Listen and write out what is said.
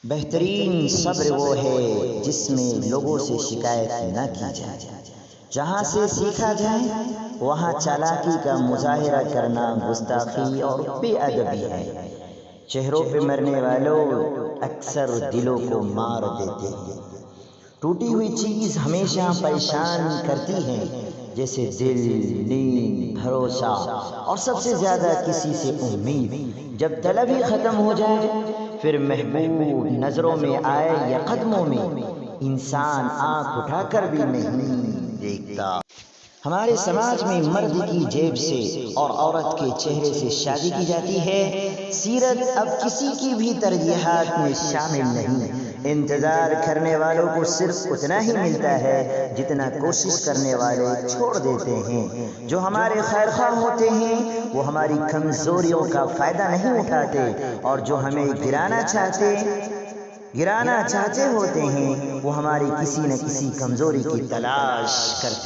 بہترین صبر وہ ہے جس میں لوگوں سے شکایت نہ کی جائے، جہاں سے سیکھا جائے وہاں چالاکی کا مظاہرہ کرنا گستاخی اور بے ادبی ہے۔ چہروں پہ مرنے والوں اکثر دلوں کو مار دیتے ہیں۔ ٹوٹی ہوئی چیز ہمیشہ پریشان کرتی ہے، جیسے دل، نیند، بھروسہ اور سب سے زیادہ کسی سے امید۔ جب طلب ہی ختم ہو جائے پھر محبوب نظروں میں آئے یا قدموں میں، انسان آنکھ اٹھا کر بھی نہیں دیکھتا۔ ہمارے سماج میں مرد کی جیب سے اور عورت کے چہرے سے شادی کی جاتی ہے۔ سیرت اب کسی کی بھی ترجیحات میں شامل نہیں۔ انتظار کرنے والوں کو صرف اتنا ہی ملتا ہے جتنا کوشش کرنے والے چھوڑ دیتے ہیں۔ جو ہمارے خیر خواہ ہوتے ہیں وہ ہماری کمزوریوں کا فائدہ نہیں اٹھاتے، اور جو ہمیں گرانا چاہتے ہوتے ہیں وہ ہماری کسی نہ کسی کمزوری کی تلاش کرتے ہیں۔